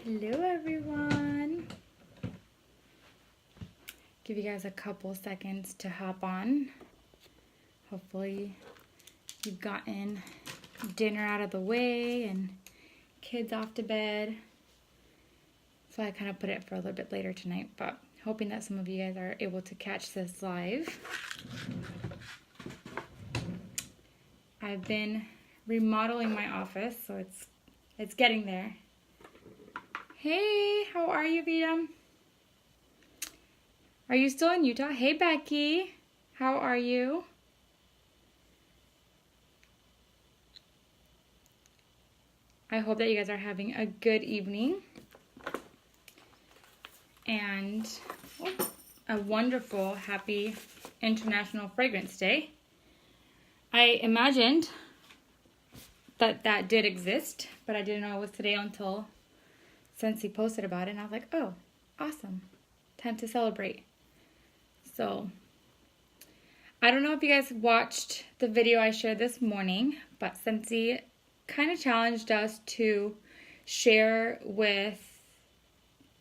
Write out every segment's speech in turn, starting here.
Hello everyone. Give you guys a couple seconds to hop on. Hopefully you've gotten dinner out of the way and kids off to bed. So I kind of put it for a little bit later tonight, but hoping that some of you guys are able to catch this live. I've been remodeling my office, so it's getting there. Hey, how are you, Vita? Are you still in Utah? Hey, Becky. How are you? I hope that you guys are having a good evening and a wonderful, happy International Fragrance Day. I imagined that did exist, but I didn't know it was today until Scentsy posted about it, and I was like, oh, awesome. Time to celebrate. So, I don't know if you guys watched the video I shared this morning, but Scentsy kind of challenged us to share with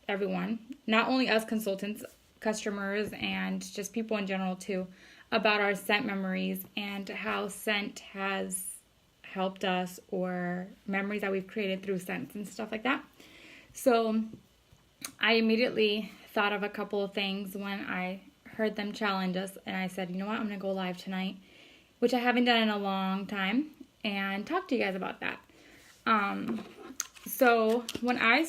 everyone, not only us consultants, customers, and just people in general too, about our scent memories and how scent has helped us, or memories that we've created through scents and stuff like that. So I immediately thought of a couple of things when I heard them challenge us, and I said, you know what, I'm going to go live tonight, which I haven't done in a long time, and talk to you guys about that. So when I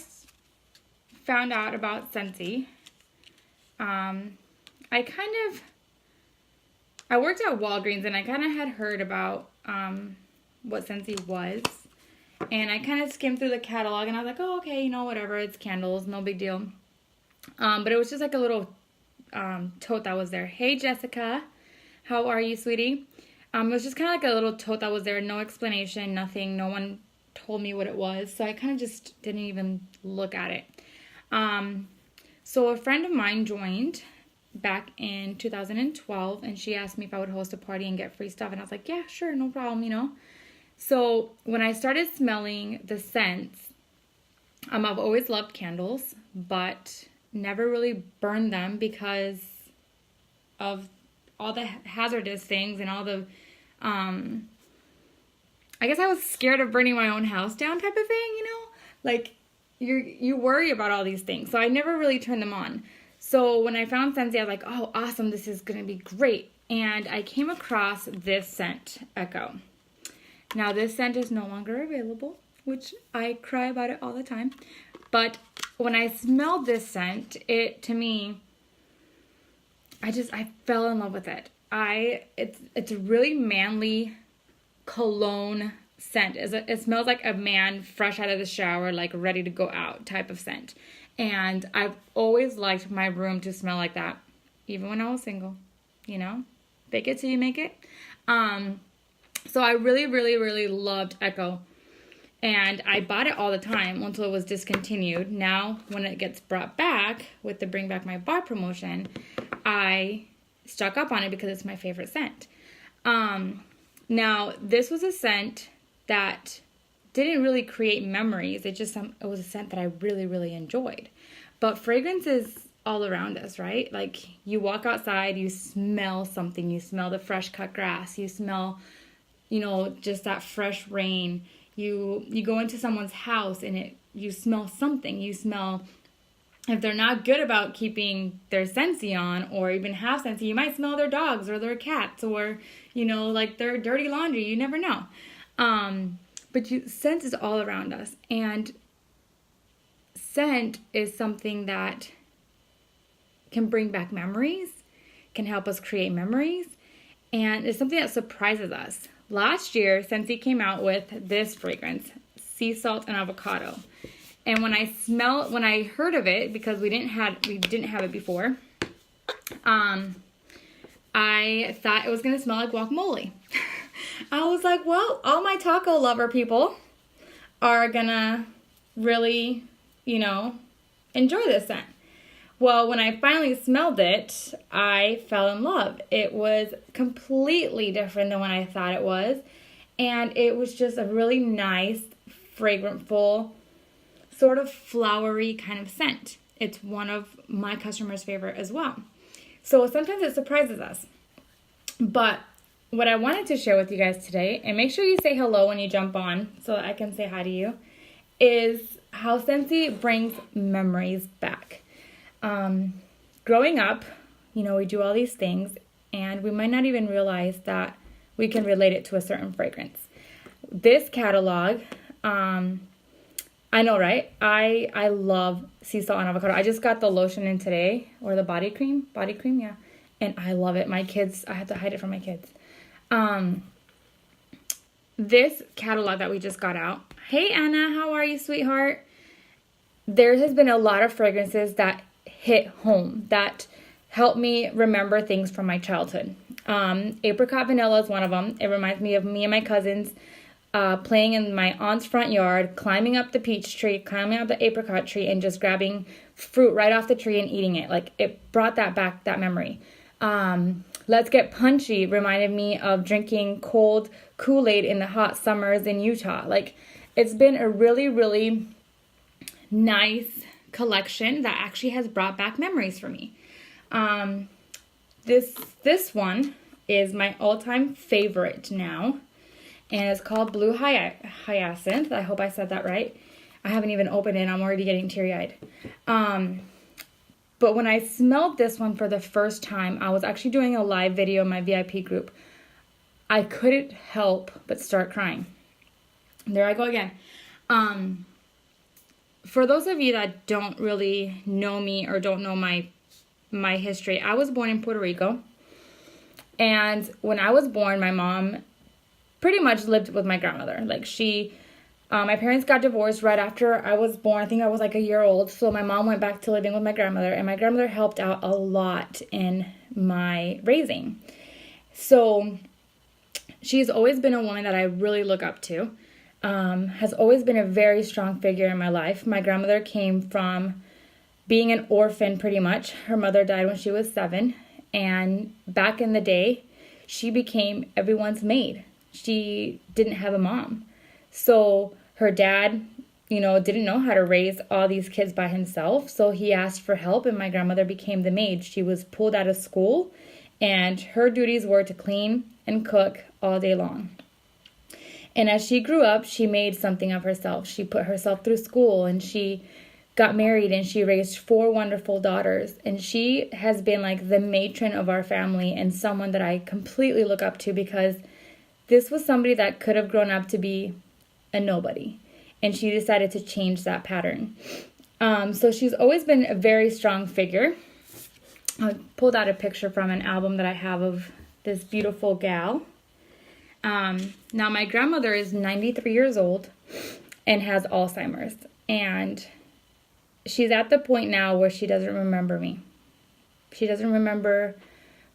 found out about Scentsy, I worked at Walgreens, and I kind of had heard about what Scentsy was. And I kind of skimmed through the catalog, and I was like, oh, okay, whatever, it's candles, no big deal. But it was just like a little tote that was there. Hey, Jessica, how are you, sweetie? It was just kind of like a little tote that was there, no explanation, nothing, no one told me what it was, so I kind of just didn't even look at it. So a friend of mine joined back in 2012, and she asked me if I would host a party and get free stuff, and I was like, yeah, sure, no problem, So when I started smelling the scents, I've always loved candles, but never really burned them because of all the hazardous things and all the, I guess I was scared of burning my own house down type of thing, Like, you worry about all these things, so I never really turned them on. So when I found Scentsy, I was like, oh, awesome, this is going to be great. And I came across this scent, Echo. Now, this scent is no longer available, which I cry about it all the time. But when I smelled this scent, to me, I fell in love with it. It's a really manly cologne scent. It smells like a man fresh out of the shower, like ready to go out type of scent. And I've always liked my room to smell like that, even when I was single, Fake it till you make it. So I really, really, really loved Echo, and I bought it all the time until it was discontinued. Now, when it gets brought back with the Bring Back My Bar promotion, I stuck up on it because it's my favorite scent. Now, this was a scent that didn't really create memories. It was a scent that I really, really enjoyed. But fragrance is all around us, right? Like, you walk outside, you smell something. You smell the fresh cut grass. You smell just that fresh rain. You go into someone's house and you smell something. You smell, if they're not good about keeping their Scentsy on, or even have Scentsy, you might smell their dogs or their cats, or, like their dirty laundry. You never know. But scent is all around us. And scent is something that can bring back memories, can help us create memories, and it's something that surprises us. Last year, Scentsy came out with this fragrance, Sea Salt and Avocado. And when I heard of it, because we didn't have it before, I thought it was going to smell like guacamole. I was like, well, all my taco lover people are going to really, enjoy this scent. Well, when I finally smelled it, I fell in love. It was completely different than what I thought it was. And it was just a really nice, fragrant, full sort of flowery kind of scent. It's one of my customers' favorite as well. So sometimes it surprises us. But what I wanted to share with you guys today, and make sure you say hello when you jump on so that I can say hi to you, is how Scentsy brings memories back. Growing up, you know, we do all these things and we might not even realize that we can relate it to a certain fragrance. This catalog, I know, right? I love sea salt and avocado. I just got the lotion in today, or the body cream, yeah. And I love it. My kids, I had to hide it from my kids. This catalog that we just got out. Hey, Anna, how are you, sweetheart? There has been a lot of fragrances that hit home, that help me remember things from my childhood. Apricot Vanilla is one of them. It reminds me of me and my cousins playing in my aunt's front yard, climbing up the peach tree, climbing up the apricot tree, and just grabbing fruit right off the tree and eating it. Like, it brought that back, that memory. Let's Get Punchy reminded me of drinking cold Kool-Aid in the hot summers in Utah. Like, it's been a really, really nice collection that actually has brought back memories for me. This one is my all-time favorite now, and it's called Blue Hyacinth. I hope I said that right. I haven't even opened it. I'm already getting teary-eyed. But when I smelled this one for the first time, I was actually doing a live video in my VIP group. I couldn't help but start crying. There I go again. For those of you that don't really know me or don't know my history, I was born in Puerto Rico. And when I was born, my mom pretty much lived with my grandmother. Like, my parents got divorced right after I was born. I think I was like a year old. So my mom went back to living with my grandmother, and my grandmother helped out a lot in my raising. So she's always been a woman that I really look up to. Has always been a very strong figure in my life. My grandmother came from being an orphan pretty much. Her mother died when she was 7. And back in the day, she became everyone's maid. She didn't have a mom. So her dad, you know, didn't know how to raise all these kids by himself. So he asked for help, and my grandmother became the maid. She was pulled out of school, and her duties were to clean and cook all day long. And as she grew up, she made something of herself. She put herself through school, and she got married, and she raised 4 wonderful daughters. And she has been like the matron of our family, and someone that I completely look up to, because this was somebody that could have grown up to be a nobody, and she decided to change that pattern. So she's always been a very strong figure. I pulled out a picture from an album that I have of this beautiful gal. Now my grandmother is 93 years old and has Alzheimer's, and she's at the point now where she doesn't remember me. She doesn't remember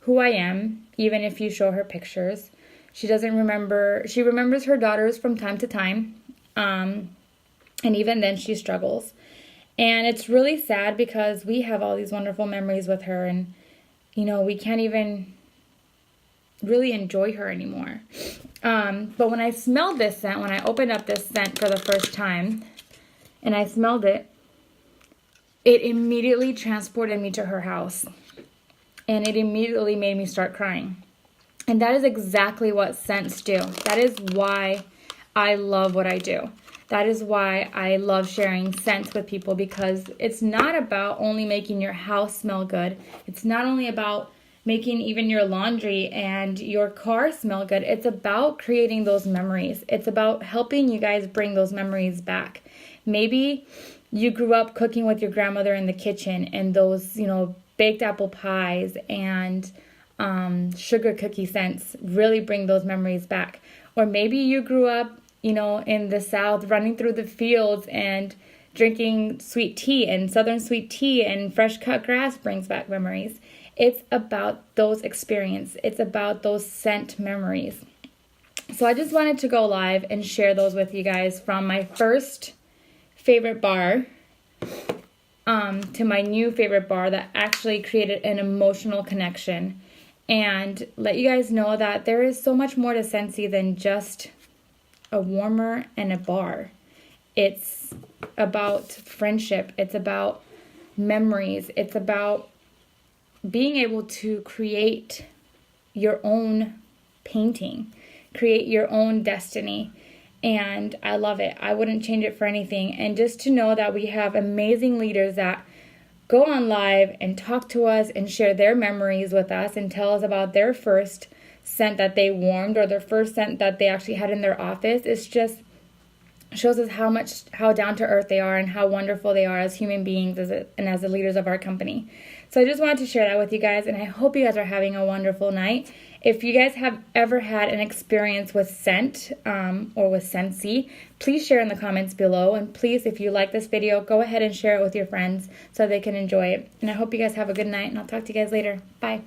who I am, even if you show her pictures. She doesn't remember. She remembers her daughters from time to time. And even then she struggles. And it's really sad because we have all these wonderful memories with her, and, you know, we can't even really enjoy her anymore. But when I smelled this scent, when I opened up this scent for the first time and I smelled it, it immediately transported me to her house. And it immediately made me start crying. And that is exactly what scents do. That is why I love what I do. That is why I love sharing scents with people, because it's not about only making your house smell good. It's not only about making even your laundry and your car smell good. It's about creating those memories. It's about helping you guys bring those memories back. Maybe you grew up cooking with your grandmother in the kitchen, and those, you know, baked apple pies and sugar cookie scents really bring those memories back. Or maybe you grew up, you know, in the South, running through the fields and drinking sweet tea, and Southern sweet tea and fresh cut grass brings back memories. It's about those experiences. It's about those scent memories. So I just wanted to go live and share those with you guys, from my first favorite bar to my new favorite bar that actually created an emotional connection, and let you guys know that there is so much more to Scentsy than just a warmer and a bar. It's about friendship. It's about memories. It's about being able to create your own painting, create your own destiny. And I love it. I wouldn't change it for anything. And just to know that we have amazing leaders that go on live and talk to us and share their memories with us and tell us about their first scent that they warmed or their first scent that they actually had in their office. It's just shows us how down to earth they are and how wonderful they are as human beings and as the leaders of our company. So I just wanted to share that with you guys, and I hope you guys are having a wonderful night. If you guys have ever had an experience with scent or with Scentsy, please share in the comments below. And please, if you like this video, go ahead and share it with your friends so they can enjoy it. And I hope you guys have a good night, and I'll talk to you guys later. Bye.